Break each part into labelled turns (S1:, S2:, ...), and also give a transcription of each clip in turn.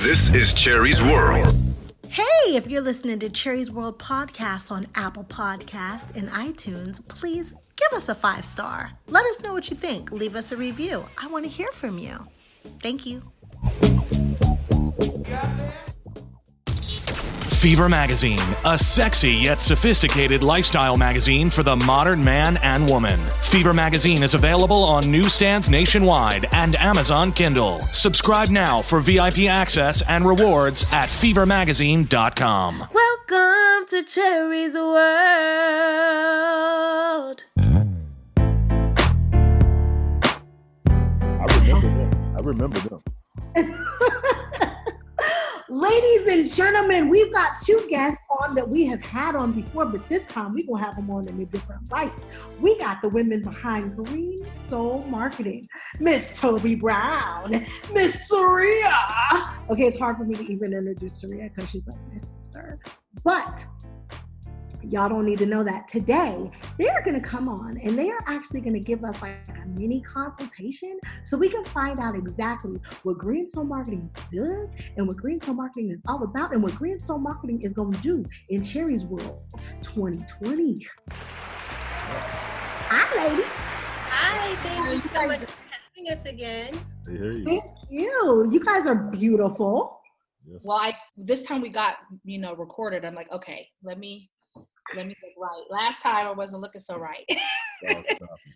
S1: This is Cherie's World.
S2: Hey, if you're listening to Cherie's World podcast on Apple Podcast and iTunes, please give us a 5-star. Let us know what you think. Leave us a review. I want to hear from you. Thank you.
S3: Fever Magazine, a sexy yet sophisticated lifestyle magazine for the modern man and woman. Fever Magazine is available on newsstands nationwide and Amazon Kindle. Subscribe now for VIP access and rewards at fevermagazine.com.
S4: Welcome to Cherie's World.
S5: I remember them.
S6: Ladies and gentlemen, we've got two guests on that we have had on before, but this time we're going to have them on in a different light. We got the women behind Green Soul Marketing, Miss Tobi Brown, Miss Serriehh. Okay, it's hard for me to even introduce Serriehh because she's like my sister. But y'all don't need to know that. Today, they're going to come on and they are actually going to give us like a mini consultation so we can find out exactly what Green Soul Marketing does and what Green Soul Marketing is all about and what Green Soul Marketing is going to do in Cherie's World 2020. Hi, ladies.
S4: Hi, thank you so much for having us again.
S5: Hey.
S6: Thank you. You guys are beautiful.
S5: Yes.
S7: Well, this time we got, recorded. I'm like, okay, let me look right. Last time I wasn't looking so right.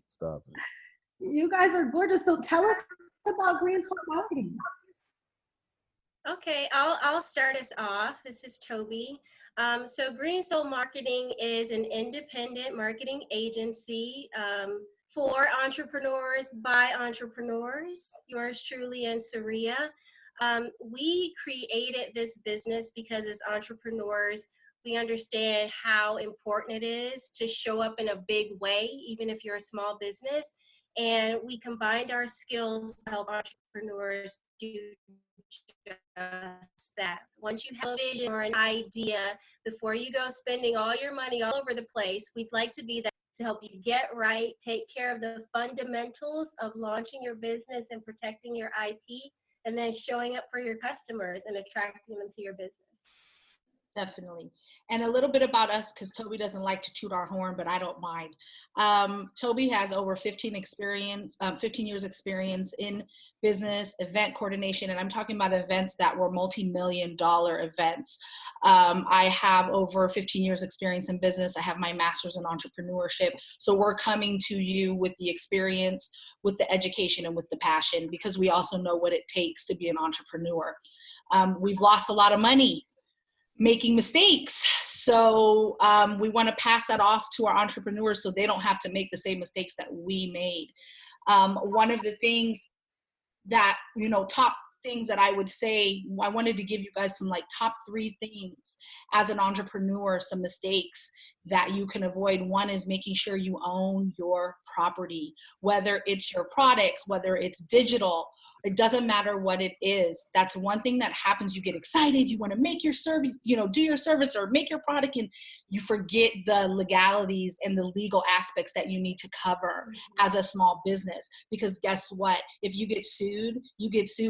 S5: Stop it.
S6: You guys are gorgeous. So tell us about Green Soul Marketing.
S4: Okay, I'll start us off. This is Tobi. So Green Soul Marketing is an independent marketing agency for entrepreneurs by entrepreneurs. Yours truly and Serriehh. We created this business because as entrepreneurs, we understand how important it is to show up in a big way, even if you're a small business. And we combined our skills to help entrepreneurs do just that. Once you have a vision or an idea, before you go spending all your money all over the place, we'd like to be that to help you get right, take care of the fundamentals of launching your business and protecting your IP, and then showing up for your customers and attracting them to your business.
S7: Definitely. And a little bit about us, because Tobi doesn't like to toot our horn, but I don't mind. Tobi has over 15 years experience in business, event coordination, and I'm talking about events that were multi-million-dollar events. I have over 15 years experience in business. I have my master's in entrepreneurship. So we're coming to you with the experience, with the education, and with the passion, because we also know what it takes to be an entrepreneur. We've lost a lot of money making mistakes. So we want to pass that off to our entrepreneurs so they don't have to make the same mistakes that we made. One of the things that, top things that I would say, I wanted to give you guys some top 3 things as an entrepreneur, some mistakes that you can avoid. One is making sure you own your property, whether it's your products, whether it's digital, it doesn't matter what it is. That's one thing that happens. You get excited, you want to make your service, do your service or make your product, and you forget the legalities and the legal aspects that you need to cover as a small business. Because guess what? If you get sued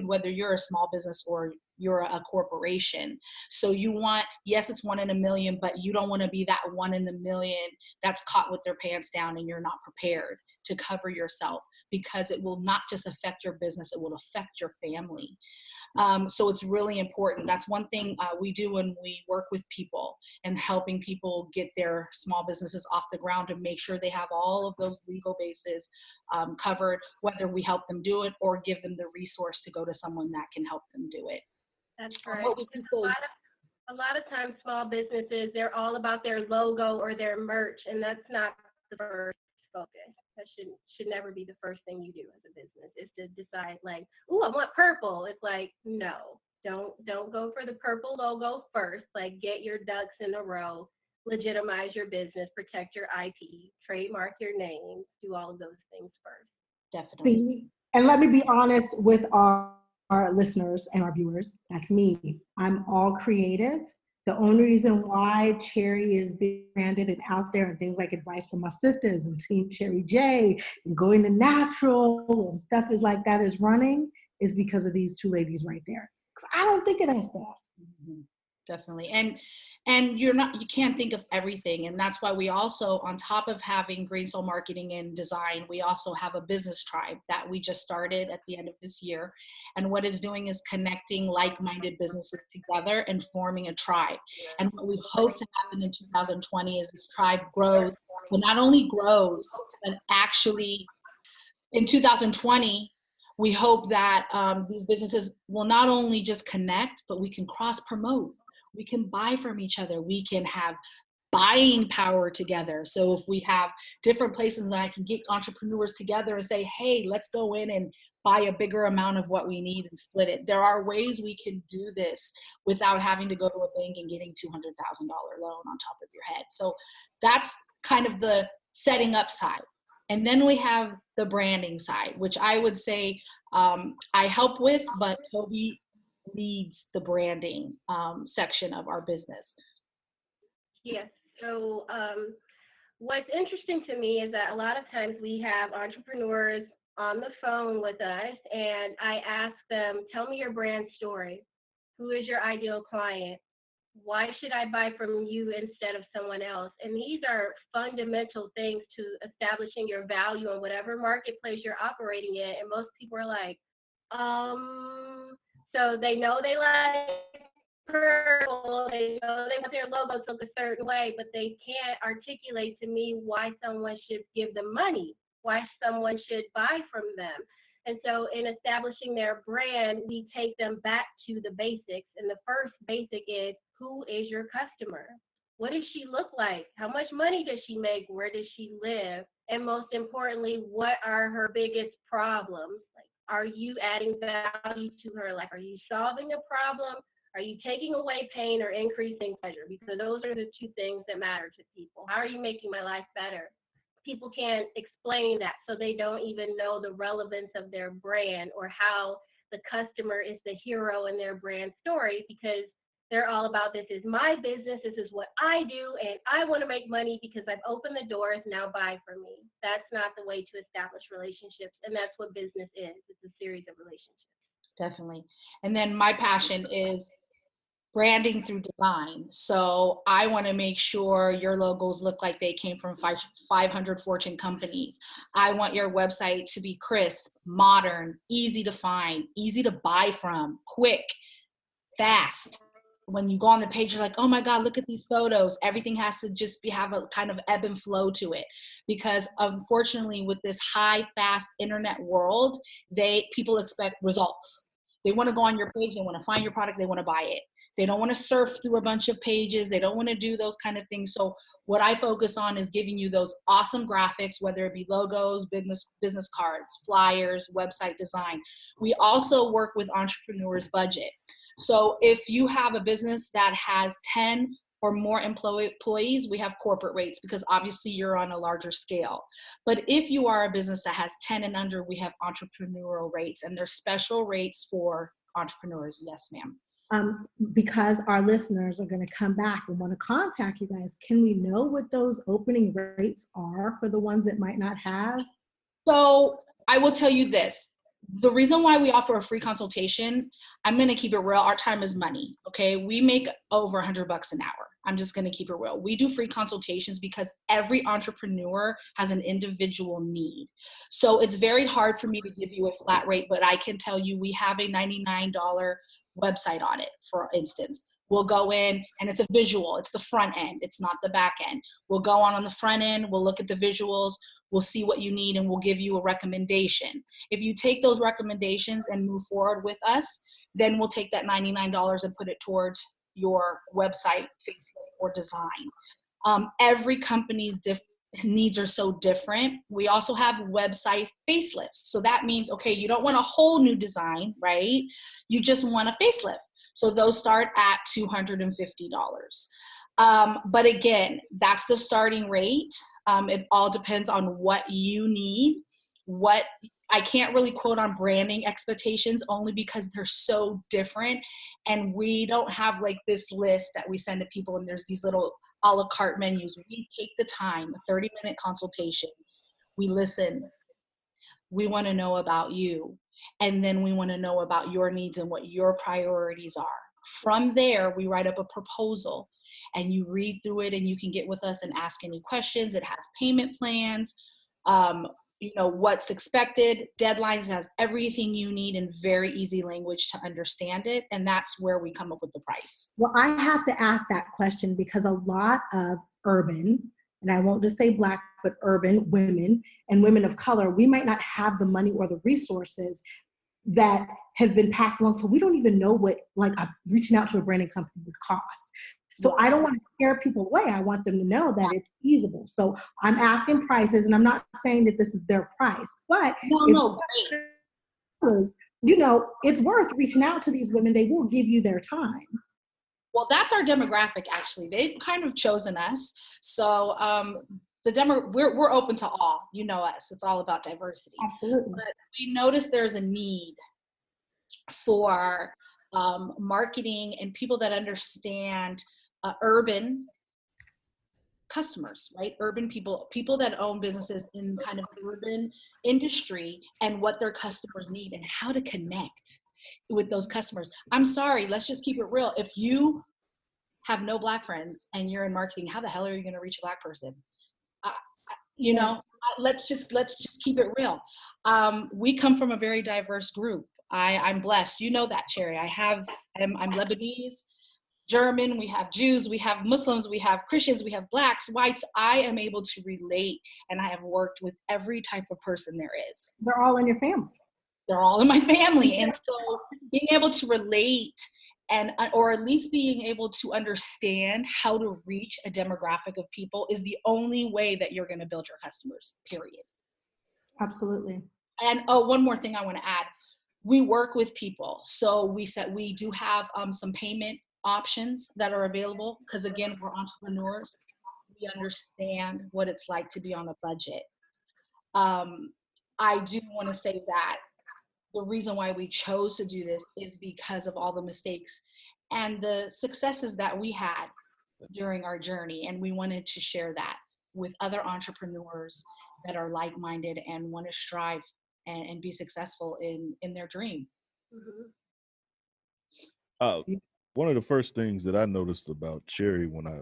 S7: whether you're a small business or you're a corporation. So you want, yes, it's 1 in a million, but you don't want to be that 1 in a million that's caught with their pants down and you're not prepared to cover yourself, because it will not just affect your business, it will affect your family. So it's really important. That's one thing we do when we work with people and helping people get their small businesses off the ground, to make sure they have all of those legal bases covered, whether we help them do it or give them the resource to go to someone that can help them do it.
S4: That's right.
S7: What would you say?
S4: A lot of times small businesses, they're all about their logo or their merch, and that's not the first focus. That should never be the first thing you do as a business, is to decide I want purple. It's no, don't go for the purple logo first. Get your ducks in a row, legitimize your business, protect your IP, trademark your name, do all of those things first.
S7: Definitely.
S6: See, and let me be honest with our listeners and our viewers. That's me. I'm all creative. The only reason why Cherie is being branded and out there and things like Advice from My Sisters and Team Cherie J and Going to Natural and stuff is like that is running is because of these two ladies right there. 'Cause I don't think of that stuff.
S7: Mhm. Definitely. And you can't think of everything. And that's why we also, on top of having Green Soul Marketing and Design, we also have a business tribe that we just started at the end of this year. And what it's doing is connecting like-minded businesses together and forming a tribe. And what we hope to happen in 2020 is this tribe grows, but not only grows, but actually in 2020, we hope that these businesses will not only just connect, but we can cross promote. We can buy from each other. We can have buying power together. So if we have different places that I can get entrepreneurs together and say, hey, let's go in and buy a bigger amount of what we need and split it. There are ways we can do this without having to go to a bank and getting $200,000 loan on top of your head. So that's kind of the setting up side. And then we have the branding side, which I would say I help with, but Tobi leads the branding section of our business.
S4: Yes. So what's interesting to me is that a lot of times we have entrepreneurs on the phone with us, and I ask them, tell me your brand story. Who is your ideal client? Why should I buy from you instead of someone else? And these are fundamental things to establishing your value in whatever marketplace you're operating in. And most people are like, so they know they like purple, they know they want their logo to look a certain way, but they can't articulate to me why someone should give them money, why someone should buy from them. And so in establishing their brand, we take them back to the basics. And the first basic is, who is your customer? What does she look like? How much money does she make? Where does she live? And most importantly, what are her biggest problems? Like, are you adding value to her? Like, are you solving a problem? Are you taking away pain or increasing pleasure? Because those are the two things that matter to people. How are you making my life better? People can't explain that, so they don't even know the relevance of their brand or how the customer is the hero in their brand story, because they're all about, this is my business, this is what I do, and I want to make money because I've opened the doors, now buy from me. That's not the way to establish relationships, and that's what business is. It's a series of relationships.
S7: Definitely. And then my passion is branding through design. So I want to make sure your logos look like they came from 500 Fortune companies. I want your website to be crisp, modern, easy to find, easy to buy from, quick, fast. When you go on the page, you're like, oh my God, look at these photos. Everything has to just have a kind of ebb and flow to it. Because unfortunately, with this high, fast internet world, people expect results. They want to go on your page, they want to find your product, they want to buy it. They don't want to surf through a bunch of pages. They don't want to do those kind of things. So what I focus on is giving you those awesome graphics, whether it be logos, business cards, flyers, website design. We also work with entrepreneurs' budget. So if you have a business that has 10 or more employees, we have corporate rates because obviously you're on a larger scale. But if you are a business that has 10 and under, we have entrepreneurial rates, and there's special rates for entrepreneurs. Yes, ma'am.
S6: Because our listeners are going to come back and want to contact you guys, can we know what those opening rates are for the ones that might not have?
S7: So I will tell you this. The reason why we offer a free consultation, I'm going to keep it real. Our time is money. Okay. We make over $100 an hour. I'm just going to keep it real. We do free consultations because every entrepreneur has an individual need. So it's very hard for me to give you a flat rate, but I can tell you we have a $99 website audit, for instance. We'll go in and it's a visual. It's the front end. It's not the back end. We'll go on the front end. We'll look at the visuals. We'll see what you need and we'll give you a recommendation. If you take those recommendations and move forward with us, then we'll take that $99 and put it towards your website, facelift, or design. Every company's needs are so different. We also have website facelifts. So that means, okay, you don't want a whole new design, right? You just want a facelift. So those start at $250. But again, that's the starting rate. It all depends on what you need. I can't really quote on branding expectations only because they're so different. And we don't have like this list that we send to people and there's these little a la carte menus. We take the time, a 30-minute consultation. We listen. We want to know about you. And then we want to know about your needs and what your priorities are. From there, we write up a proposal and you read through it and you can get with us and ask any questions. It has payment plans, what's expected, deadlines, it has everything you need in very easy language to understand it. And that's where we come up with the price.
S6: Well, I have to ask that question because a lot of urban, and I won't just say Black, but urban women and women of color, we might not have the money or the resources that have been passed along. So we don't even know what reaching out to a branding company would cost. So I don't want to scare people away. I want them to know that it's feasible. So I'm asking prices, and I'm not saying that this is their price, but it's worth reaching out to these women. They will give you their time.
S7: Well, that's our demographic, actually. They've kind of chosen us. So we're open to all. You know us. It's all about diversity.
S6: Absolutely.
S7: But we noticed there's a need for marketing and people that understand urban customers, right? Urban people that own businesses in kind of urban industry and what their customers need and how to connect with those customers. I'm sorry, let's just keep it real. If you have no Black friends and you're in marketing, how the hell are you going to reach a Black person? Let's just keep it real. We come from a very diverse group. I'm blessed. You know that, Cherie. I'm Lebanese, German, we have Jews, we have Muslims, we have Christians, we have Blacks, whites. I am able to relate, and I have worked with every type of person there is.
S6: They're all in your family.
S7: They're all in my family. And so being able to relate or at least being able to understand how to reach a demographic of people is the only way that you're going to build your customers, period.
S6: Absolutely.
S7: And one more thing I want to add. We work with people. So we said we do have some payment options that are available because, again, we're entrepreneurs. We understand what it's like to be on a budget. I do want to say that the reason why we chose to do this is because of all the mistakes and the successes that we had during our journey. And we wanted to share that with other entrepreneurs that are like-minded and want to strive and be successful in their dream.
S5: Mm-hmm. One of the first things that I noticed about Cherie when I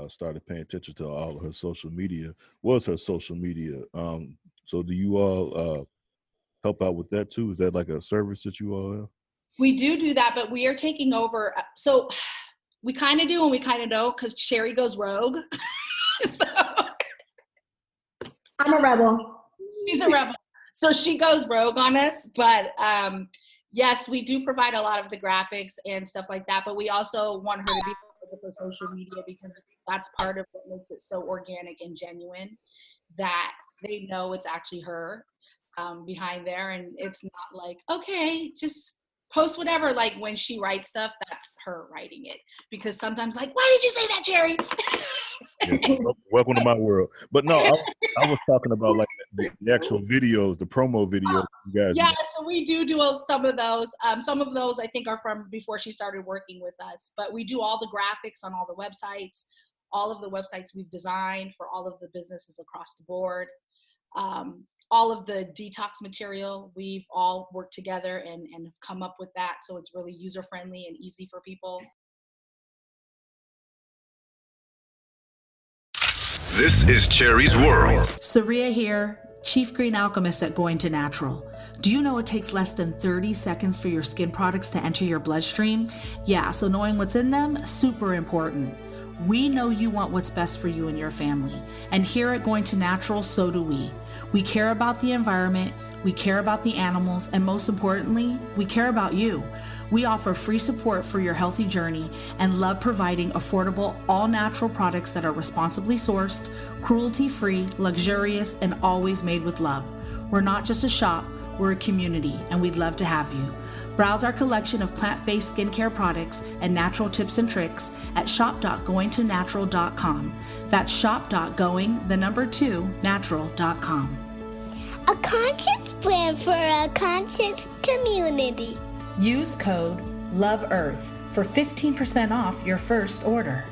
S5: started paying attention to all of her social media was her social media. So do you all help out with that too? Is that like a service that you all have?
S7: We do that, but we are taking over. So we kind of do and we kind of don't because Cherie goes rogue. So
S6: I'm a rebel.
S7: She's a rebel. So she goes rogue on us, but yes, we do provide a lot of the graphics and stuff like that, but we also want her to be part of social media because that's part of what makes it so organic and genuine, that they know it's actually her behind there, and it's not like, okay, just post whatever. Like when she writes stuff, that's her writing it, because sometimes like, why did you say that, Cherie?
S5: Yes, welcome to my world. But no, I was talking about like the actual videos, the promo videos. You guys.
S7: Yeah, so we do some of those. Some of those I think are from before she started working with us. But we do all the graphics on all the websites, all of the websites we've designed for all of the businesses across the board. All of the detox material, we've all worked together and come up with that. So it's really user-friendly and easy for people.
S1: This is Cherie's World.
S2: Serriehh here, Chief Green Alchemist at Going to Natural. Do you know it takes less than 30 seconds for your skin products to enter your bloodstream? Yeah, so knowing what's in them, super important. We know you want what's best for you and your family. And here at Going to Natural, so do we. We care about the environment, we care about the animals, and most importantly, we care about you. We offer free support for your healthy journey and love providing affordable, all-natural products that are responsibly sourced, cruelty-free, luxurious, and always made with love. We're not just a shop, we're a community, and we'd love to have you. Browse our collection of plant-based skincare products and natural tips and tricks at shop.goingtonatural.com. That's shop.going2natural.com.
S8: A conscious brand for a conscious community.
S2: Use code LOVEEARTH for 15% off your first order.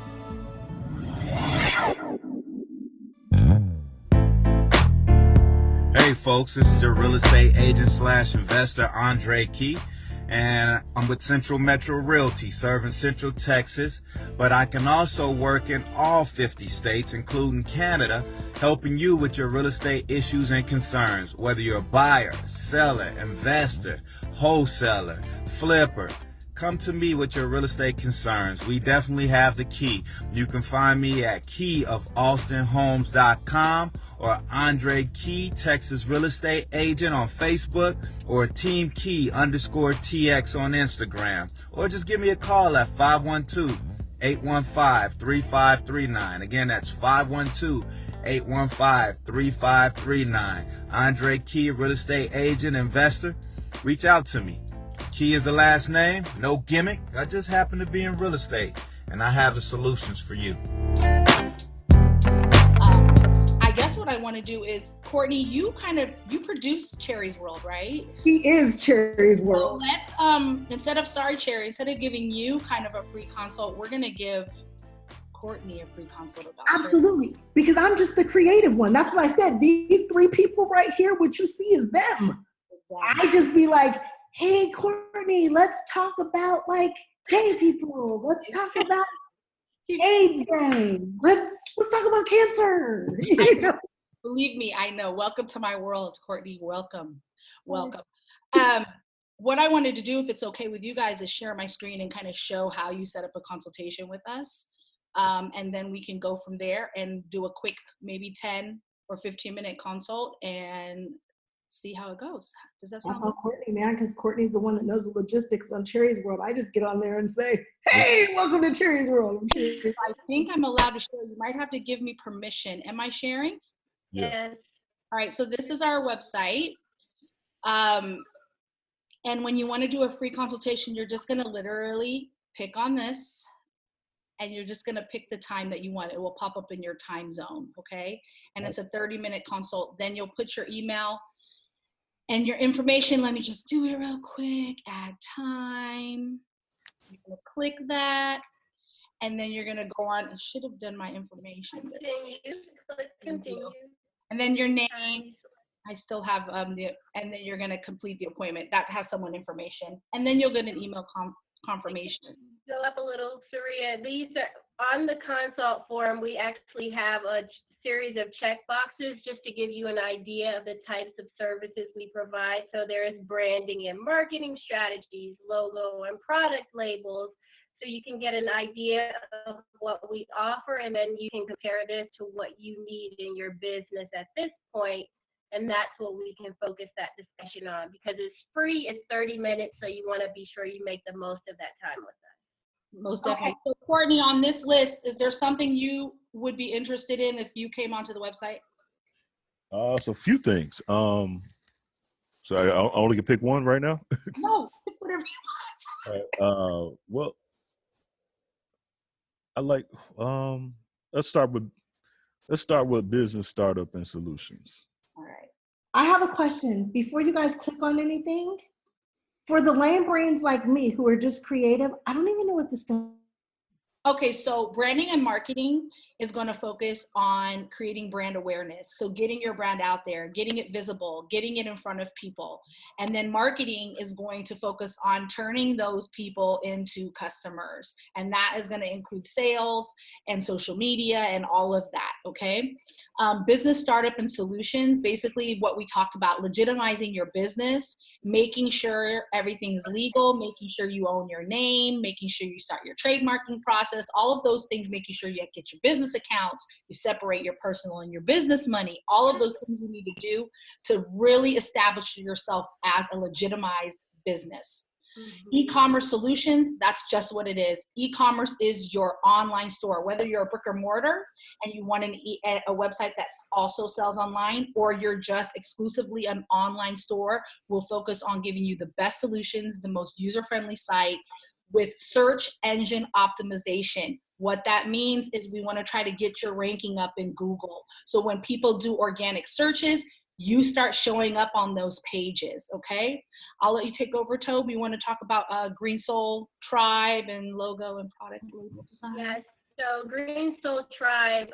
S5: Hey
S9: Hey folks, this is your real estate agent slash investor, Andre Key. And I'm with Central Metro Realty, serving Central Texas, but I can also work in all 50 states, including Canada, helping you with your real estate issues and concerns, whether you're a buyer, seller, investor, wholesaler, flipper. Come to me with your real estate concerns. We definitely have the key. You can find me at keyofaustinhomes.com or Andre Key, Texas Real Estate Agent on Facebook, or Team Key _TX on Instagram. Or just give me a call at 512-815-3539. Again, that's 512-815-3539. Andre Key, Real Estate Agent, Investor. Reach out to me. Key is the last name, no gimmick. I just happen to be in real estate, and I have the solutions for you.
S7: I guess what I want to do is, Courtney, you produce Cherie's World, right?
S6: He is Cherie's World.
S7: So let's instead of instead of giving you kind of a free consult, we're gonna give Courtney a free consult about
S6: Absolutely, because I'm just the creative one. That's what I said. These three people right here, what you see is them.
S7: Exactly.
S6: I just be like, hey, Courtney, let's talk about like gay people. Let's talk about AIDS Day. Let's talk about cancer. You know?
S7: Believe me, I know. Welcome to my world, Courtney. Welcome. What I wanted to do, if it's okay with you guys, is share my screen and kind of show how you set up a consultation with us. And then we can go from there and do a quick, maybe 10 or 15-minute consult and see how it goes. Does that sound
S6: That's
S7: good?
S6: on Courtney, man, because Courtney's the one that knows the logistics on Cherie's World. I just get on there and say, hey, welcome to Cherie's World.
S7: I think I'm allowed to share. You might have to give me permission. Am I sharing?
S5: Yeah.
S7: All right, so this is our website. And when you want to do a free consultation, you're just going to literally pick on this, and you're just going to pick the time that you want. It will pop up in your time zone, okay? And it's a 30-minute consult. Then you'll put your email and your information. Let me just do it real quick. Add time. You're going to click that. And then you're going to go on. I should have done my information.
S4: Continue.
S7: And then your name. I still have and then you're going to complete the appointment. That has someone information. And then you'll get an email confirmation.
S4: Go up a little, Serriehh. These are on the consult form. We actually have a series of check boxes just to give you an idea of the types of services we provide. So there is branding and marketing strategies, logo and product labels. So you can get an idea of what we offer, and then you can compare this to what you need in your business at this point. And that's what we can focus that discussion on, because it's free, it's 30 minutes, so you want to be sure you make the most of that time with us.
S7: Most definitely. Okay. So Courtney, on this list, is there something you would be interested in if you came onto the website?
S5: So a few things. So I only can pick one right now?
S7: No, pick whatever you want.
S5: Well, I like, let's start with business, startup, and solutions.
S7: All right.
S6: I have a question. Before you guys click on anything, for the lame brains like me who are just creative, I don't even know what this does.
S7: Okay, so branding and marketing is going to focus on creating brand awareness. So getting your brand out there, getting it visible, getting it in front of people. And then marketing is going to focus on turning those people into customers. And that is going to include sales and social media and all of that, okay? Business, startup, and solutions, basically what we talked about, legitimizing your business, making sure everything's legal, making sure you own your name, making sure you start your trademarking process, all of those things, making sure you get your business accounts, you separate your personal and your business money, all of those things you need to do to really establish yourself as a legitimized business. Mm-hmm. E-commerce solutions, that's just what it is. E-commerce is your online store, whether you're a brick or mortar and you want a website that also sells online, or you're just exclusively an online store. We'll focus on giving you the best solutions, the most user-friendly site with search engine optimization. What that means is we want to try to get your ranking up in Google. So when people do organic searches, you start showing up on those pages, okay? I'll let you take over, Tobi. You want to talk about Green Soul Tribe and logo and product label design?
S4: Yes. So Green Soul Tribe,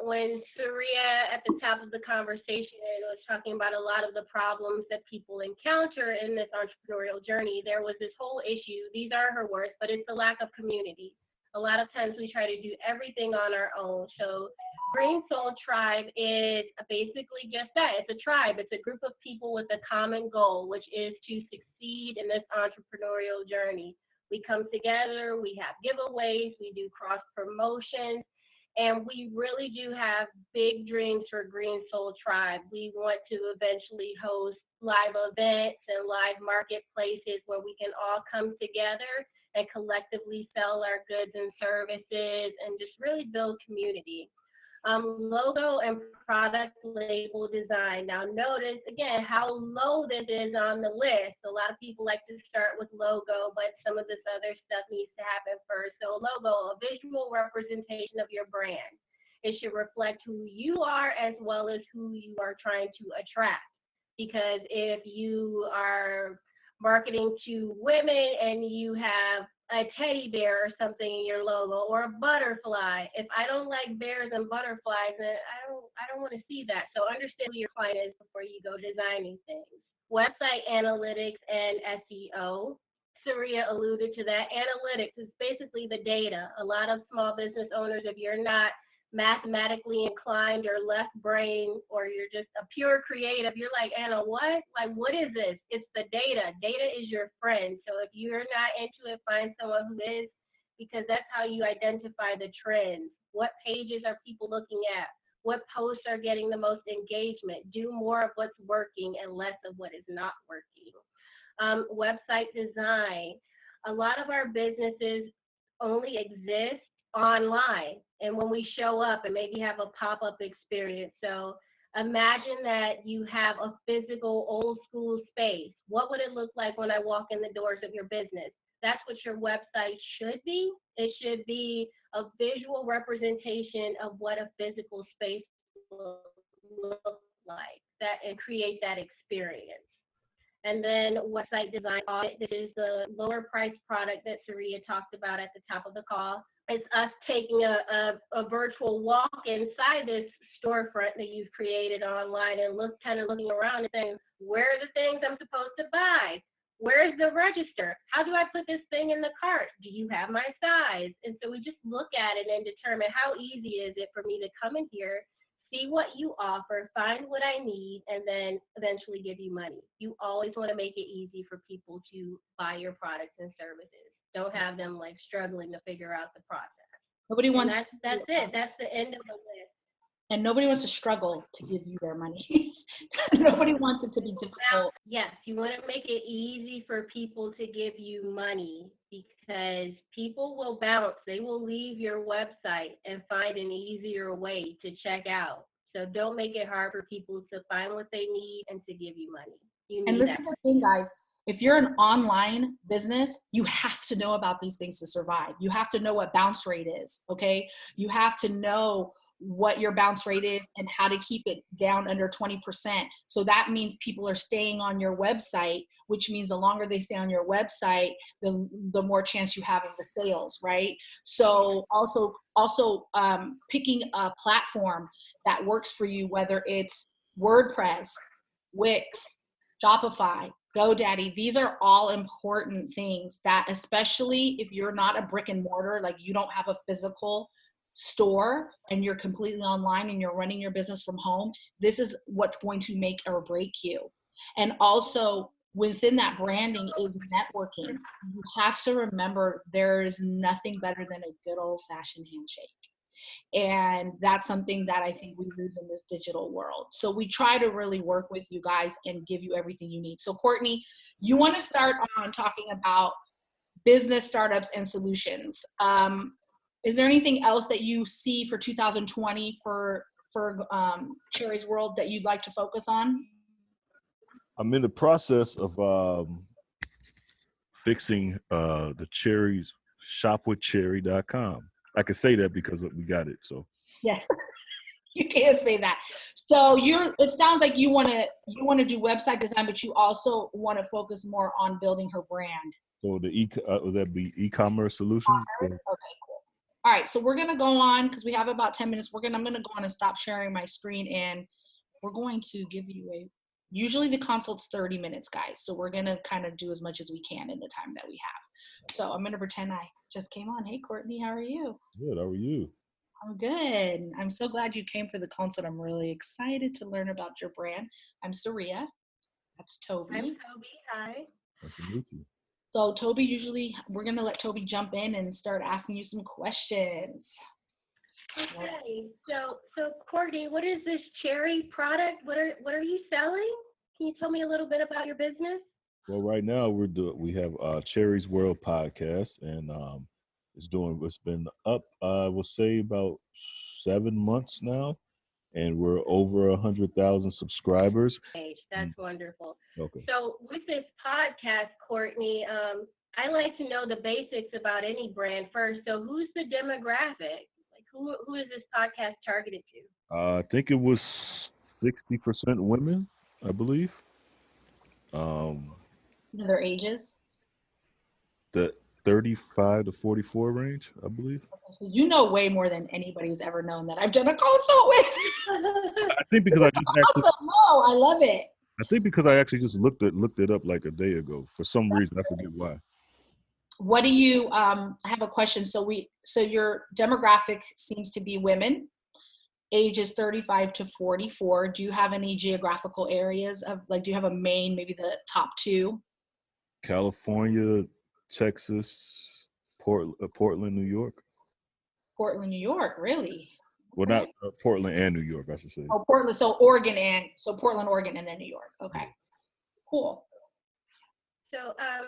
S4: when Serriehh at the top of the conversation was talking about a lot of the problems that people encounter in this entrepreneurial journey, there was this whole issue. These are her words, but it's the lack of community. A lot of times we try to do everything on our own. So Green Soul Tribe is basically just that. It's a tribe. It's a group of people with a common goal, which is to succeed in this entrepreneurial journey. We come together, we have giveaways, we do cross promotions, and we really do have big dreams for Green Soul Tribe. We want to eventually host live events and live marketplaces where we can all come together and collectively sell our goods and services and just really build community. Logo and product label design. Now notice, again, how low this is on the list. A lot of people like to start with logo, but some of this other stuff needs to happen first. So logo, a visual representation of your brand. It should reflect who you are as well as who you are trying to attract. Because if you are marketing to women and you have a teddy bear or something in your logo, or a butterfly. If I don't like bears and butterflies, then I don't want to see that. So understand who your client is before you go designing things. Website analytics and SEO. Serriehh alluded to that. Analytics is basically the data. A lot of small business owners, if you're not mathematically inclined or left brain, or you're just a pure creative, you're like, Anna, what? Like, what is this? It's the data. Data is your friend. So if you're not into it, find someone who is, because that's how you identify the trends. What pages are people looking at? What posts are getting the most engagement? Do more of what's working and less of what is not working. Website design. A lot of our businesses only exist online, and when we show up and maybe have a pop-up experience. So imagine that you have a physical old school space. What would it look like when I walk in the doors of your business? That's what your website should be. It should be a visual representation of what a physical space will look like, that, and create that experience. And then website design audit. This is the lower price product that Serriehh talked about at the top of the call. It's us taking a virtual walk inside this storefront that you've created online and looking around and saying, where are the things I'm supposed to buy? Where's the register? How do I put this thing in the cart? Do you have my size? And so we just look at it and determine how easy is it for me to come in here, see what you offer, find what I need, and then eventually give you money. You always want to make it easy for people to buy your products and services. Don't have them like struggling to figure out the process.
S7: Nobody wants.
S4: That's it. That's the end of the list.
S7: And nobody wants to struggle to give you their money. Nobody wants it to be difficult.
S4: Yes, you want to make it easy for people to give you money, because people will bounce. They will leave your website and find an easier way to check out. So don't make it hard for people to find what they need and to give you money.
S7: And this is the thing, guys. If you're an online business, you have to know about these things to survive. You have to know what bounce rate is, okay? You have to know what your bounce rate is and how to keep it down under 20%. So that means people are staying on your website, which means the longer they stay on your website, the more chance you have of the sales, right? So also picking a platform that works for you, whether it's WordPress, Wix, Shopify, GoDaddy. These are all important things that, especially if you're not a brick and mortar, like you don't have a physical store and you're completely online and you're running your business from home, this is what's going to make or break you. And also within that branding is networking. You have to remember there is nothing better than a good old-fashioned handshake. And that's something that I think we lose in this digital world. So we try to really work with you guys and give you everything you need. So Courtney, you want to start on talking about business startups and solutions. Is there anything else that you see for 2020 for Cherie's World that you'd like to focus on?
S5: I'm in the process of fixing the Cherie's shopwithcherrie.com. I can say that because we got it. So
S7: yes, you can say that. So it sounds like you want to do website design, but you also want to focus more on building her brand.
S5: So would that be e-commerce solutions?
S7: Okay, cool. All right, so we're gonna go on because we have about 10 minutes. I'm gonna go on and stop sharing my screen, and we're going to give you usually the consult's 30 minutes, guys. So we're gonna kind of do as much as we can in the time that we have. So I'm gonna pretend I just came on. Hey, Courtney, how are you?
S5: Good. How are you?
S7: I'm good. I'm so glad you came for the consult. I'm really excited to learn about your brand. I'm Serriehh. That's Tobi.
S4: I'm Tobi. Hi.
S5: Nice to meet you.
S7: So Tobi, usually we're gonna let Tobi jump in and start asking you some questions.
S4: Okay. So Courtney, what is this Cherie product? What are you selling? Can you tell me a little bit about your business?
S5: Well, right now we have Cherie's World podcast, and it's been up I will say about 7 months now, and we're over 100,000 subscribers.
S4: That's wonderful.
S5: Okay.
S4: So with this podcast, Courtney, I like to know the basics about any brand first. So who's the demographic? Like who is this podcast targeted to?
S5: I think it was 60% women, I believe.
S7: Their ages?
S5: The 35 to 44 range, I believe.
S7: Okay, so you know way more than anybody's ever known that I've done a consult with.
S5: I think because I
S7: love it.
S5: I think because I actually just looked it up like a day ago. For some reason, I forget why.
S7: What do you? I have a question. So your demographic seems to be women, ages 35 to 44. Do you have any geographical areas of do you have a main, maybe the top two?
S5: California, Texas, Portland, New York.
S7: Portland, New York, really?
S5: Well, not Portland and New York, I should say.
S7: Oh, Portland. So Portland, Oregon, and then New York. Okay, cool.
S4: So I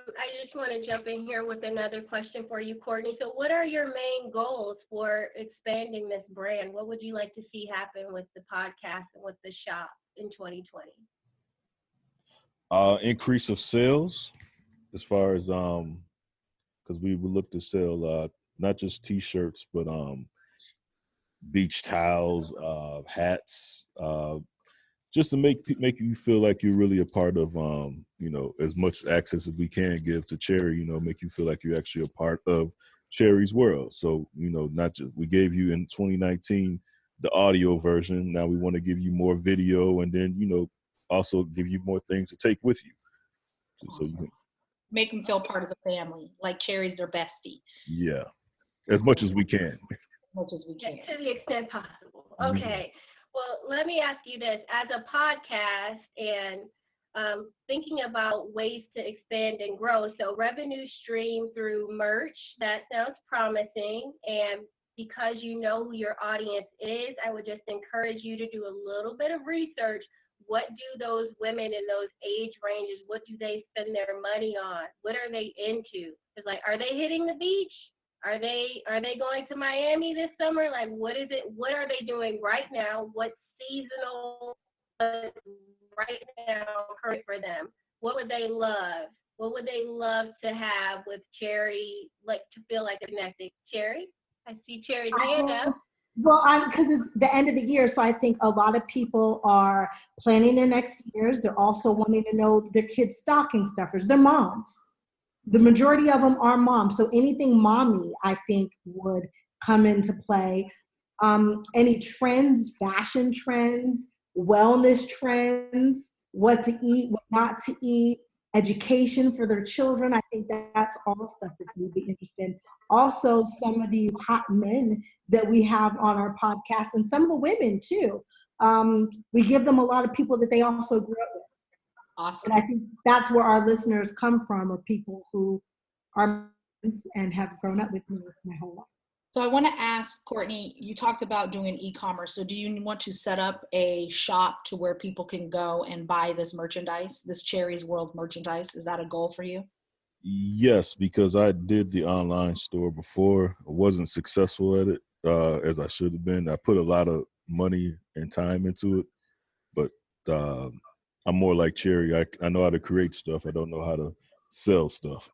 S4: just want to jump in here with another question for you, Courtney. So what are your main goals for expanding this brand? What would you like to see happen with the podcast and with the shop in 2020?
S5: Increase of sales, as far as because we would look to sell not just T-shirts, but beach towels, hats, just to make you feel like you're really a part of, as much access as we can give to Cherie, make you feel like you're actually a part of Cherie's world. So, not just, we gave you in 2019 the audio version. Now we want to give you more video, and then, also give you more things to take with you. So you can
S7: make them feel part of the family, like Cherie's their bestie.
S5: Yeah, as much as we can.
S7: Much as we can.
S4: To the extent possible. Okay. Well, let me ask you this. As a podcast and thinking about ways to expand and grow, so revenue stream through merch, that sounds promising. And because you know who your audience is, I would just encourage you to do a little bit of research. What do those women in those age ranges, what do they spend their money on? What are they into? It's like, are they hitting the beach? Are they going to Miami this summer? Like, what is it? What are they doing right now? What's seasonal right now for them? What would they love? What would they love to have with Cherie, like to feel like they're connected? Cherie? I see Cherie's hand up.
S6: Well, because it's the end of the year, so I think a lot of people are planning their next years. They're also wanting to know their kids' stocking stuffers. They're moms. The majority of them are moms. So anything mommy, I think, would come into play. Any trends, fashion trends, wellness trends, what to eat, what not to eat, education for their children. I think that's all stuff that they would be interested in. Also, some of these hot men that we have on our podcast, and some of the women too. We give them a lot of people that they also grew up with.
S7: Awesome.
S6: And I think that's where our listeners come from, are people who are friends and have grown up with me my whole life.
S7: So I want to ask, Courtney, you talked about doing e-commerce. So do you want to set up a shop to where people can go and buy this merchandise, this Cherie's World merchandise? Is that a goal for you?
S5: Yes, because I did the online store before. I wasn't successful at it as I should have been. I put a lot of money and time into it, but I'm more like Cherie. I know how to create stuff. I don't know how to sell stuff.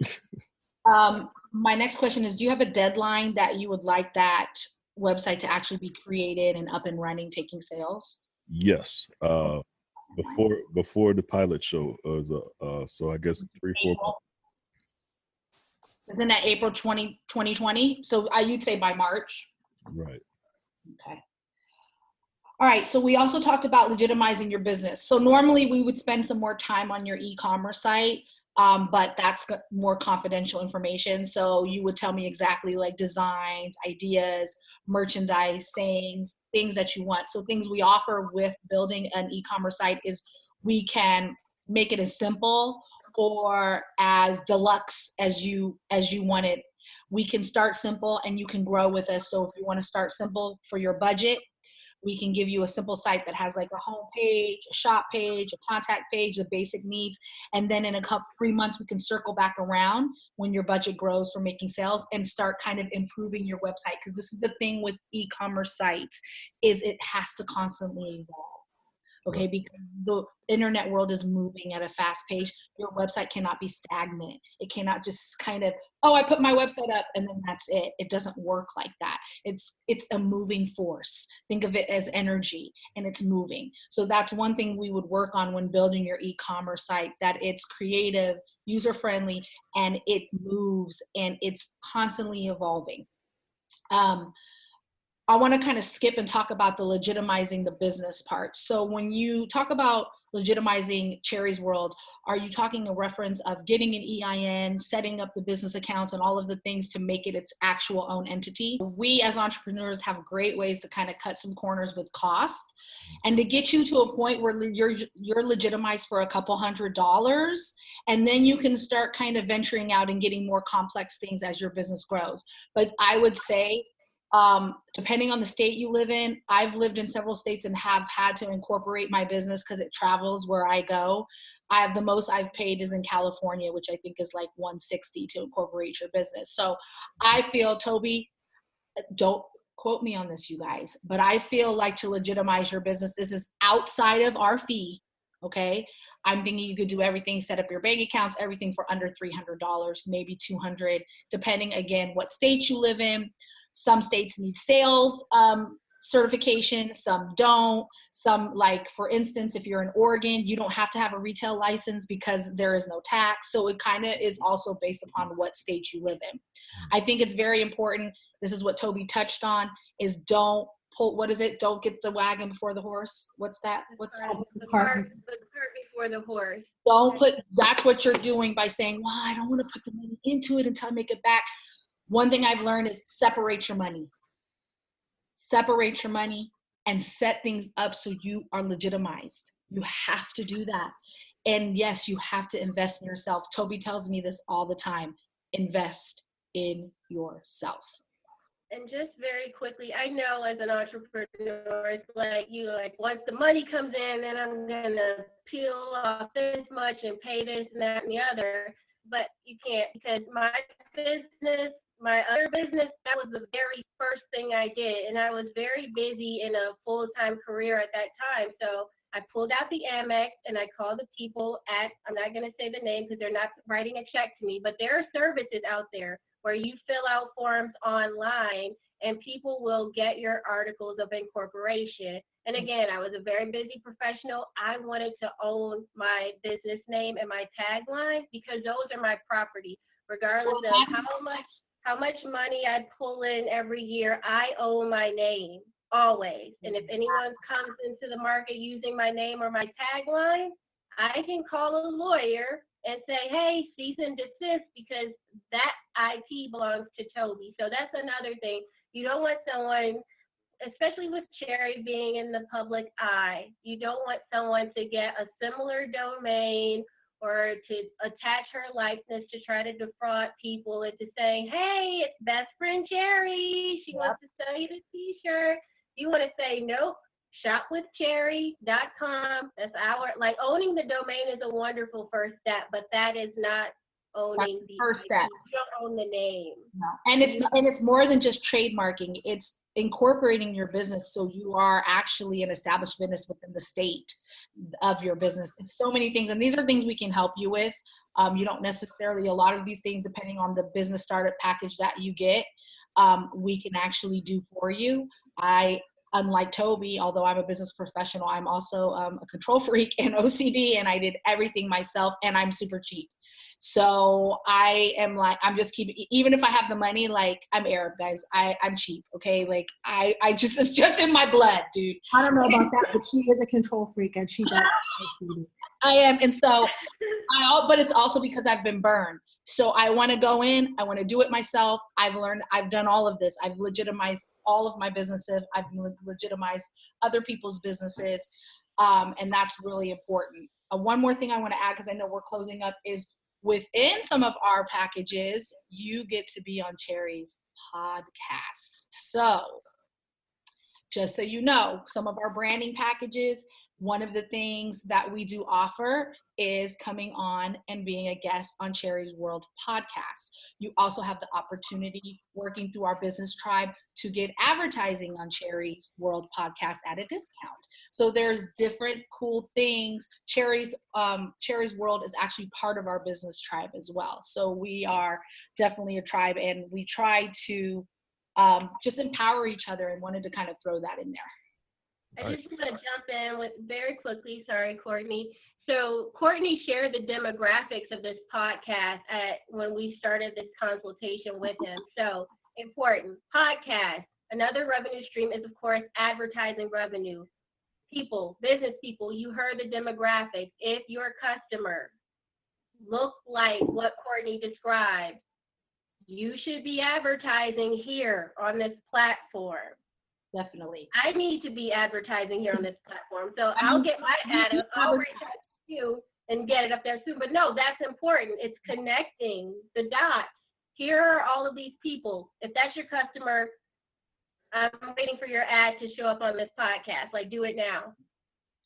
S7: My next question is, do you have a deadline that you would like that website to actually be created and up and running, taking sales?
S5: Yes. Before the pilot show was so I guess 3-4 months.
S7: Isn't that April 2020? So you'd say by March.
S5: Right.
S7: Okay. All right. So we also talked about legitimizing your business. So normally we would spend some more time on your e-commerce site, but that's more confidential information. So you would tell me exactly like designs, ideas, merchandise, sayings, things that you want. So things we offer with building an e-commerce site is we can make it as simple or as deluxe as you want it. We can start simple and you can grow with us. So if you want to start simple for your budget, we can give you a simple site that has like a home page, a shop page, a contact page, the basic needs. And then in 3 months, we can circle back around when your budget grows for making sales and start kind of improving your website. Because this is the thing with e-commerce sites, is it has to constantly evolve. Okay, because the internet world is moving at a fast pace. Your website cannot be stagnant. It cannot just kind of, oh, I put my website up and then that's it. It doesn't work like that. It's a moving force. Think of it as energy and it's moving. So that's one thing we would work on when building your e-commerce site, that it's creative, user-friendly, and it moves and it's constantly evolving. I want to kind of skip and talk about the legitimizing the business part. So when you talk about legitimizing Cherie's World, are you talking a reference of getting an EIN, setting up the business accounts and all of the things to make it its actual own entity? We as entrepreneurs have great ways to kind of cut some corners with cost and to get you to a point where you're legitimized for a couple $100, and then you can start kind of venturing out and getting more complex things as your business grows. But I would say, depending on the state you live in, I've lived in several states and have had to incorporate my business because it travels where I go. The most I've paid is in California, which I think is like $160 to incorporate your business. So I feel, Tobi, don't quote me on this, you guys, but I feel like to legitimize your business, this is outside of our fee. Okay. I'm thinking you could do everything, set up your bank accounts, everything for under $300, maybe $200, depending again, what state you live in. Some states need sales certification, some don't. Some, like for instance, if you're in Oregon, you don't have to have a retail license because there is no tax. So it kind of is also based upon what state you live in. I think it's very important. This is what Tobi touched on, is don't pull, what is it? Don't get the wagon before the horse. What's that?
S4: The cart before the horse.
S7: Don't put, that's what you're doing by saying, well, I don't want to put the money into it until I make it back. One thing I've learned is separate your money. Separate your money and set things up so you are legitimized. You have to do that. And yes, you have to invest in yourself. Tobi tells me this all the time. Invest in yourself.
S4: And just very quickly, I know as an entrepreneur, it's like once the money comes in, then I'm gonna peel off this much and pay this and that and the other. But you can't, because my other business, that was the very first thing I did. And I was very busy in a full-time career at that time. So I pulled out the Amex and I called the people at, I'm not going to say the name because they're not writing a check to me, but there are services out there where you fill out forms online and people will get your articles of incorporation. And again, I was a very busy professional. I wanted to own my business name and my tagline because those are my property. Regardless of how much money I pull in every year, I own my name always. And if anyone comes into the market using my name or my tagline, I can call a lawyer and say, hey, cease and desist, because that IP belongs to Tobi. So that's another thing. You don't want someone, especially with Cherie being in the public eye, you don't want someone to get a similar domain or to attach her likeness to try to defraud people into saying, hey, it's best friend Cherie. She wants to sell you the t-shirt. You want to say, nope, shopwithcherie.com. That's owning the domain is a wonderful first step, but that is not owning the
S7: first step.
S4: You don't own the name.
S7: No. And it's more than just trademarking. It's incorporating your business so you are actually an established business within the state of your business. It's so many things, and these are things we can help you with. You don't necessarily, a lot of these things, depending on the business startup package that you get, we can actually do for you. I unlike Tobi, although I'm a business professional, I'm also a control freak and OCD, and I did everything myself, and I'm super cheap. So I am like, I'm just keeping, even if I have the money, like I'm Arab, guys, I'm cheap. Okay. Like I just, it's just in my blood, dude.
S6: I don't know about that, but she is a control freak and she does.
S7: I am. And so but it's also because I've been burned. So I want to go in, I want to do it myself. I've learned, I've done all of this. I've legitimized all of my businesses. I've legitimized other people's businesses. And that's really important. One more thing I want to add, because I know we're closing up, is within some of our packages, you get to be on Cherie's podcast. So just so you know, some of our branding packages, one of the things that we do offer is coming on and being a guest on Cherie's World podcast. You also have the opportunity, working through our business tribe, to get advertising on Cherie's World podcast at a discount. So there's different cool things. Cherie's World is actually part of our business tribe as well. So we are definitely a tribe, and we try to just empower each other, and wanted to kind of throw that in there.
S4: I just want to jump in with very quickly. Sorry, Courtney. So Courtney shared the demographics of this podcast when we started this consultation with him. So important. Podcast. Another revenue stream is, of course, advertising revenue. People, business people, you heard the demographics. If your customer looks like what Courtney described, you should be advertising here on this platform.
S7: Definitely.
S4: I need to be advertising here on this platform. So I'll get my ad up. I'll reach out to you and get it up there soon. But no, that's important. It's connecting the dots. Here are all of these people. If that's your customer, I'm waiting for your ad to show up on this podcast. Like, do it now.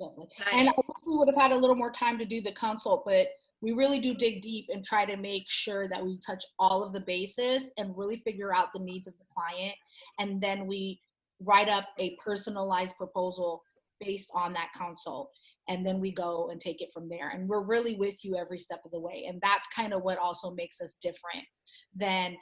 S7: Definitely. And I wish we would have had a little more time to do the consult, but we really do dig deep and try to make sure that we touch all of the bases and really figure out the needs of the client. And then we write up a personalized proposal based on that consult. And then we go and take it from there. And we're really with you every step of the way. And that's kind of what also makes us different than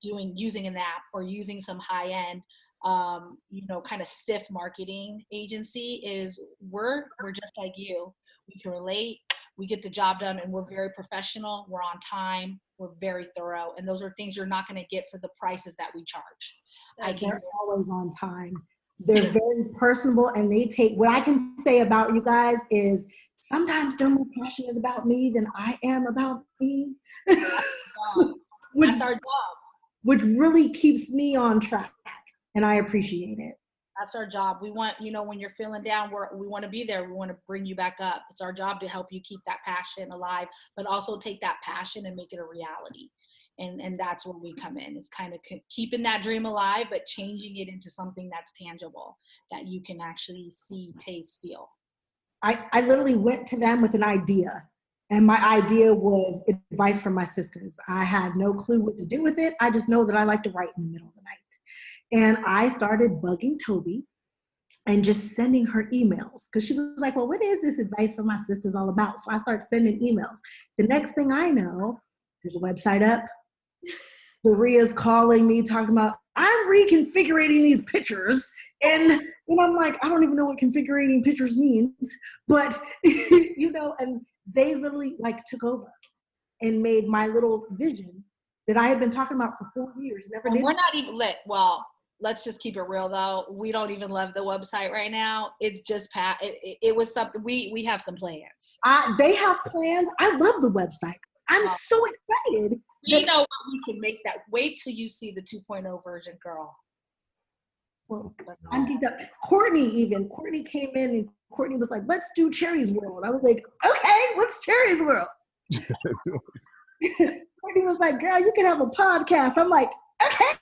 S7: using an app or using some high-end, kind of stiff marketing agency. Is we're just like you. We can relate, we get the job done, and we're very professional, we're on time, we're very thorough. And those are things you're not going to get for the prices that we charge.
S6: They're always on time. They're very personable, and they take, what I can say about you guys is sometimes they're more passionate about me than I am about me.
S7: That's our job.
S6: Which really keeps me on track, and I appreciate it.
S7: That's our job. We want, when you're feeling down, we want to be there. We want to bring you back up. It's our job to help you keep that passion alive, but also take that passion and make it a reality. And that's where we come in. It's kind of keeping that dream alive, but changing it into something that's tangible, that you can actually see, taste, feel.
S6: I literally went to them with an idea, and my idea was advice from my sisters. I had no clue what to do with it. I just know that I like to write in the middle of the night. And I started bugging Tobi and just sending her emails, because she was like, well, what is this advice from my sisters all about? So I started sending emails. The next thing I know, there's a website up. Serriehh's calling me, talking about, I'm reconfiguring these pictures. And I'm like, I don't even know what configuring pictures means. But, and they literally took over and made my little vision that I had been talking about for 4 years. Never did.
S7: We're not even lit. Well, let's just keep it real though. We don't even love the website right now. It's just it was something, we have some plans.
S6: They have plans. I love the website. I'm so excited.
S7: We know what we can make that. Wait till you see the 2.0 version, girl.
S6: Well, I'm geeked up. Courtney came in, and Courtney was like, let's do Cherie's World. I was like, okay, what's Cherie's World? Courtney was like, girl, you can have a podcast. I'm like, okay,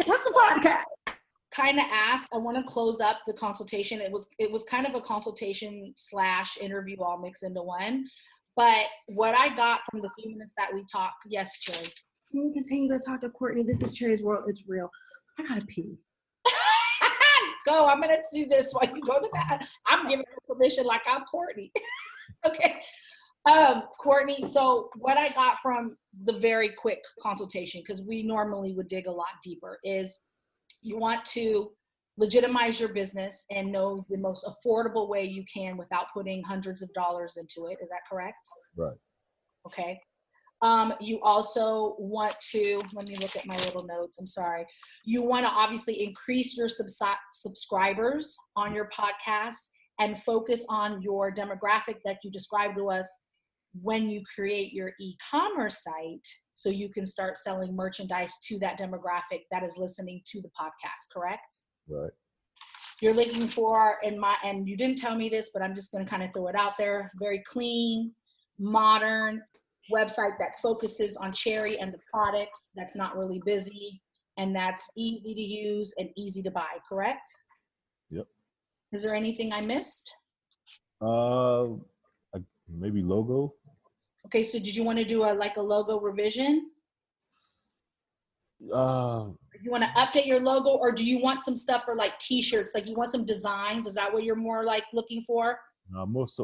S6: what's a podcast?
S7: Kind of asked, I want to close up the consultation. It was kind of a consultation / interview all mixed into one. But what I got from the few minutes that we talked, yes, Cherrie.
S6: Can you continue to talk to Courtney? This is Cherie's World. It's real. I gotta pee.
S7: Go. I'm gonna do this while you go to that. I'm giving her permission like I'm Courtney. Okay. Courtney, so what I got from the very quick consultation, because we normally would dig a lot deeper, is you want to legitimize your business and know the most affordable way you can without putting hundreds of dollars into it. Is that correct?
S5: Right.
S7: Okay. You also want to, let me look at my little notes. I'm sorry. You want to obviously increase your subscribers on your podcast and focus on your demographic that you described to us when you create your e-commerce site, so you can start selling merchandise to that demographic that is listening to the podcast, correct?
S5: Right.
S7: You're looking for, and you didn't tell me this, but I'm just going to kind of throw it out there, very clean, modern website that focuses on Cherie and the products, that's not really busy, and that's easy to use and easy to buy, correct?
S5: Yep.
S7: Is there anything I missed?
S5: Maybe logo.
S7: Okay, so did you want to do a logo revision? You want to update your logo, or do you want some stuff for like t-shirts? Like you want some designs? Is that what you're more like looking for?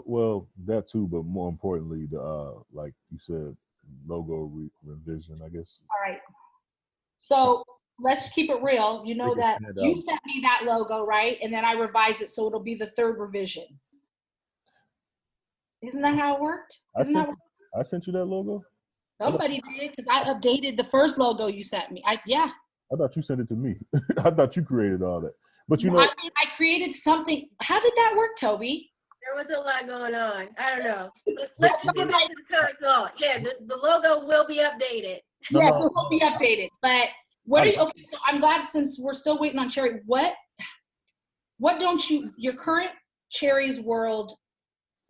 S5: Well, that too, but more importantly, the like you said, logo revision, I guess.
S7: All right. So let's keep it real. You know that you sent me that logo, right? And then I revised it, so it'll be the third revision. Isn't that how it worked?
S5: I sent you that logo?
S7: Somebody did, because I updated the first logo you sent me. I
S5: thought you sent it to me. I thought you created all that. But
S7: I created something. How did that work, Toby?
S10: There was a lot going on. I don't know. Let's get to the current law. Yeah, the logo will be updated.
S7: Yes, it will be updated. But okay, so I'm glad, since we're still waiting on Cherie, what don't you, your current Cherie's World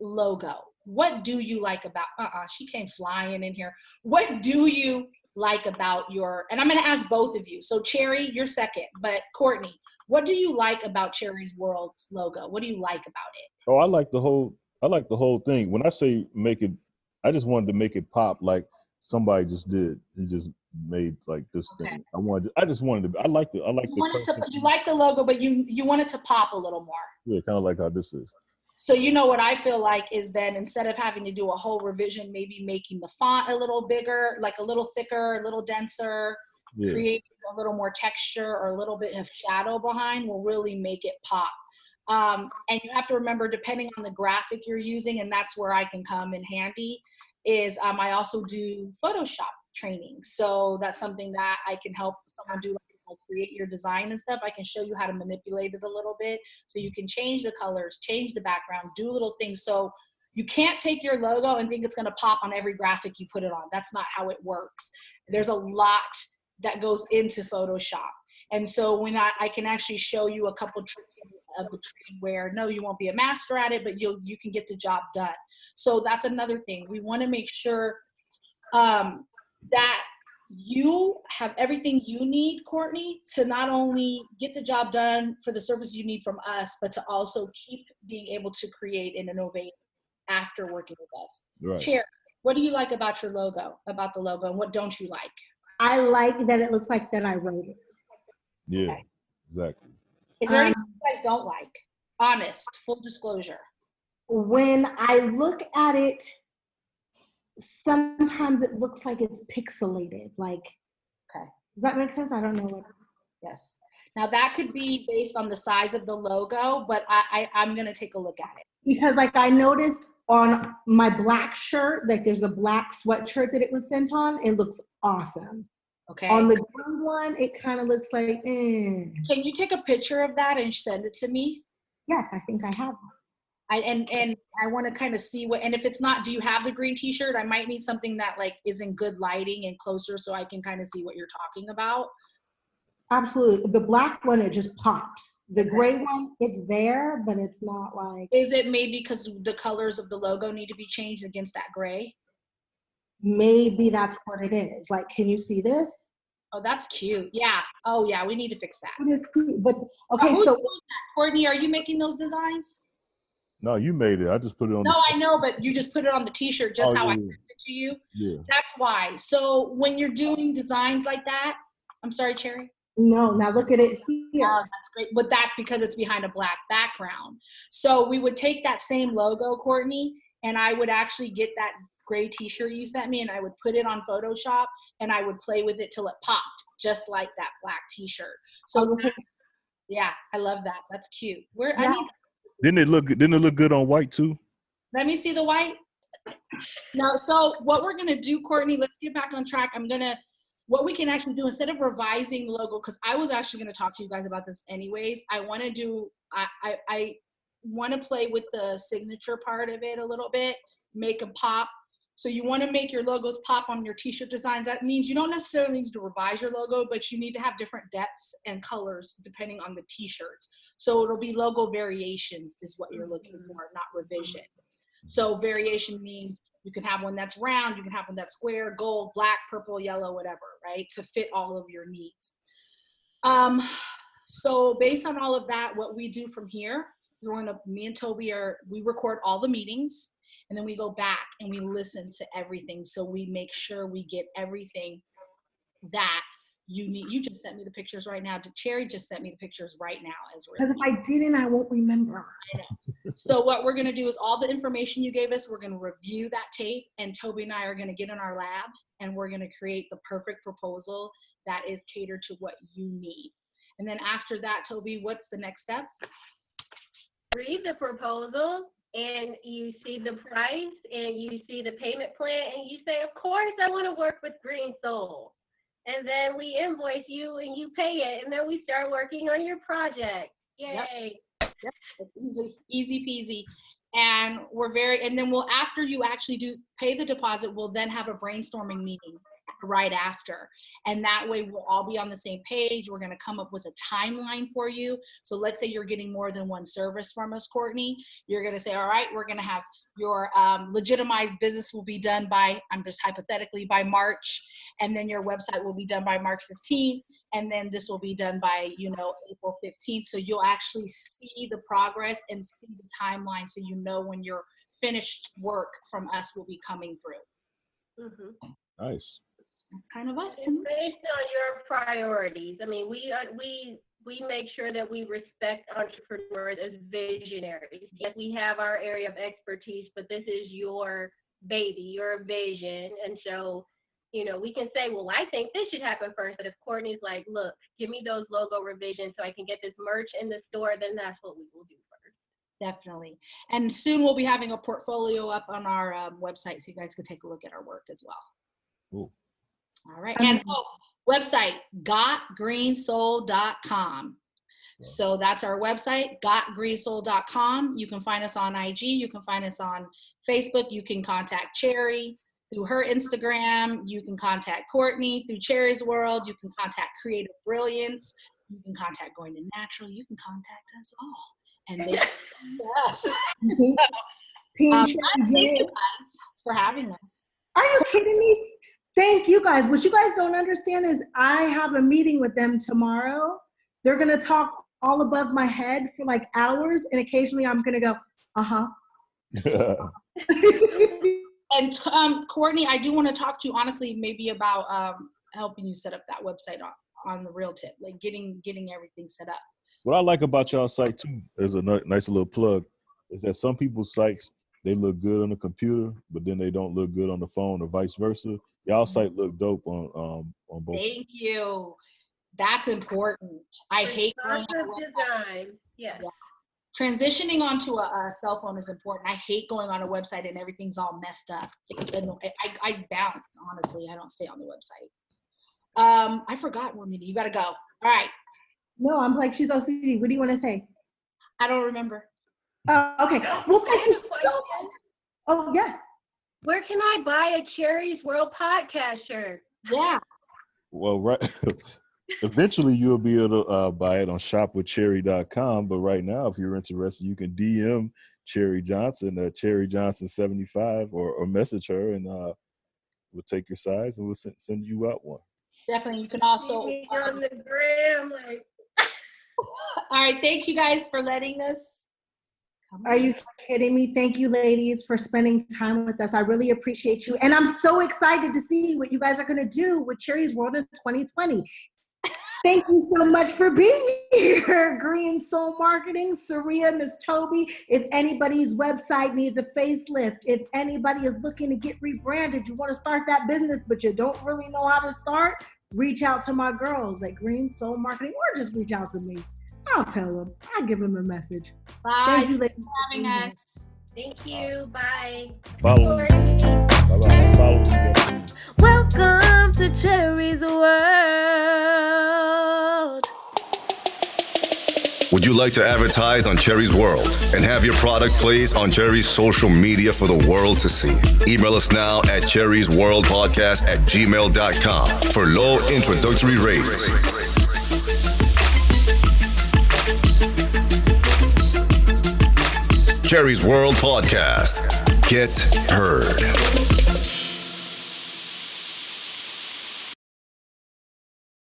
S7: logo, what do you like about, she came flying in here. What do you like about and I'm going to ask both of you. So Cherie, you're second, but Courtney, what do you like about Cherie's World logo? What do you like about it?
S5: Oh, I like the whole thing. When I say make it, I just wanted to make it pop like somebody just did. He just made like this thing. I like the
S7: you like the logo, but you want it to pop a little more.
S5: Yeah, kind of like how this is.
S7: So you know what I feel like is then, instead of having to do a whole revision, maybe making the font a little bigger, like a little thicker, a little denser, create a little more texture or a little bit of shadow behind will really make it pop. And you have to remember, depending on the graphic you're using, and that's where I can come in handy, is I also do Photoshop training. So that's something that I can help someone do, like create your design and stuff. I can show you how to manipulate it a little bit, so you can change the colors, change the background, do little things. So you can't take your logo and think it's going to pop on every graphic you put it on. That's not how it works. There's a lot that goes into Photoshop. And so when I can actually show you a couple tricks of the trade where, no, you won't be a master at it, but you can get the job done. So that's another thing. We want to make sure that you have everything you need, Courtney, to not only get the job done for the service you need from us, but to also keep being able to create and innovate after working with us.
S5: Right.
S7: Cherie, what do you like about the logo, and what don't you like?
S6: I like that it looks like that I wrote it.
S5: Yeah,
S7: okay.
S5: Exactly.
S7: Is there anything you guys don't like? Honest, full disclosure.
S6: When I look at it, sometimes it looks like it's pixelated. Like,
S7: okay,
S6: does that make sense? I don't know what.
S7: Yes. Now that could be based on the size of the logo, but I'm gonna take a look at it.
S6: Because like I noticed on my black shirt, like there's a black sweatshirt that it was sent on. It looks awesome.
S7: Okay.
S6: On the green one, it kind of looks like,
S7: Can you take a picture of that and send it to me?
S6: Yes, I think I have one.
S7: And I want to kind of see what, and if it's not, do you have the green t-shirt? I might need something that like is in good lighting and closer so I can kind of see what you're talking about.
S6: Absolutely. The black one, it just pops. The gray one, it's there, but it's not like.
S7: Is it maybe because the colors of the logo need to be changed against that gray?
S6: Maybe that's what it is. Like, can you see this?
S7: Oh, that's cute. Yeah. Oh, yeah. We need to fix that.
S6: It is cute. But okay,
S7: who's
S6: so
S7: doing that? Courtney, are you making those designs?
S5: No, you made it. I just put it on.
S7: No, I know, but you just put it on the t-shirt, just how I sent it to you.
S5: Yeah.
S7: That's why. So when you're doing designs like that, I'm sorry, Cherie.
S6: No, now look at it here.
S7: Oh, that's great. But that's because it's behind a black background. So we would take that same logo, Courtney, and I would actually get that gray t-shirt you sent me, and I would put it on Photoshop, and I would play with it till it popped, just like that black t-shirt. So Yeah, I love that. That's cute.
S5: Didn't it look good on white too?
S7: Let me see the white. No, so what we're gonna do, Courtney, let's get back on track. What we can actually do instead of revising the logo, because I was actually gonna talk to you guys about this anyways. I want to play with the signature part of it a little bit, make them pop. So you want to make your logos pop on your t-shirt designs. That means you don't necessarily need to revise your logo, but you need to have different depths and colors depending on the t-shirts. So it'll be logo variations is what you're looking for, not revision. So variation means you can have one that's round, you can have one that's square, gold, black, purple, yellow, whatever, right? To fit all of your needs. So based on all of that, what we do from here is me and Toby we record all the meetings, and then we go back and we listen to everything. So we make sure we get everything that you need. You just sent me the pictures right now. Cherie just sent me the pictures right now.
S6: Because if I didn't, I won't remember.
S7: I know. So what we're going to do is all the information you gave us, we're going to review that tape, and Toby and I are going to get in our lab, and we're going to create the perfect proposal that is catered to what you need. And then after that, Toby, what's the next step?
S10: Read the proposal, and you see the price, and you see the payment plan, and you say, of course, I want to work with Green Soul. And then we invoice you, and you pay it, and then we start working on your project. Yay.
S7: Yep. It's easy peasy. And after you actually pay the deposit, we'll then have a brainstorming meeting right after. And that way we'll all be on the same page. We're going to come up with a timeline for you. So let's say you're getting more than one service from us, Courtney. You're going to say, all right, we're going to have your legitimized business will be done by, I'm just hypothetically, by March. And then your website will be done by March 15th. And then this will be done by, April 15th. So you'll actually see the progress and see the timeline, so you know when your finished work from us will be coming through.
S10: Mm-hmm.
S5: Nice.
S10: That's kind of us. It's based on your priorities. I mean, we make sure that we respect entrepreneurs as visionaries. Yes, we have our area of expertise, but this is your baby, your vision. And so, we can say, well, I think this should happen first. But if Courtney's like, look, give me those logo revisions so I can get this merch in the store, then that's what we will do first.
S7: Definitely. And soon we'll be having a portfolio up on our website, so you guys can take a look at our work as well.
S5: Cool.
S7: All right. And website, gotgreensoul.com. So that's our website, gotgreensoul.com. You can find us on IG. You can find us on Facebook. You can contact Cherie through her Instagram. You can contact Courtney through Cherie's World. You can contact Creative Brilliance. You can contact Going to Natural. You can contact us all. And they yes. So,
S6: Team Cherie J.
S7: Thank you guys for having us.
S6: Are you kidding me? Thank you guys. What you guys don't understand is I have a meeting with them tomorrow. They're going to talk all above my head for like hours. And occasionally I'm going to go, uh-huh.
S7: And Courtney, I do want to talk to you honestly, maybe about helping you set up that website on the real tip, like getting everything set up.
S5: What I like about y'all site too, as a nice little plug, is that some people's sites, they look good on the computer, but then they don't look good on the phone, or vice versa. Y'all site look dope on both.
S7: Thank you. That's important. I hate going on a website.
S10: Yeah.
S7: Transitioning onto a cell phone is important. I hate going on a website and everything's all messed up. I bounce, honestly. I don't stay on the website. I forgot, Romita. You got to go. All right.
S6: No, I'm like, she's OCD. What do you want to say?
S7: I don't remember.
S6: Okay. Well, thank you so much. Oh, yes.
S10: Where can I buy a Cherie's World podcast shirt?
S7: Yeah.
S5: Well, right. Eventually, you'll be able to buy it on shopwithcherie.com. But right now, if you're interested, you can DM Cherie Johnson at CherieJohnson75 or message her, and we'll take your size and we'll send you out one.
S7: Definitely. You can also
S10: on the gram, like.
S7: All right. Thank you guys for letting us.
S6: Are you kidding me? Thank you, ladies, for spending time with us. I really appreciate you. And I'm so excited to see what you guys are going to do with Cherie's World in 2020. Thank you so much for being here, Green Soul Marketing, Serriehh, Miss Toby. If anybody's website needs a facelift, if anybody is looking to get rebranded, you want to start that business, but you don't really know how to start, reach out to my girls at Green Soul Marketing, or just reach out to me. I'll tell him. I'll give him a message.
S7: Bye.
S6: Thank you, ladies,
S7: for having us.
S10: Thank you. Bye.
S5: Follow me. Bye-bye. Follow me.
S2: Welcome to Cherie's World.
S1: Would you like to advertise on Cherie's World and have your product placed on Cherie's social media for the world to see? Email us now at cheriesworldpodcast@gmail.com for low introductory rates. Cherie's World Podcast. Get heard.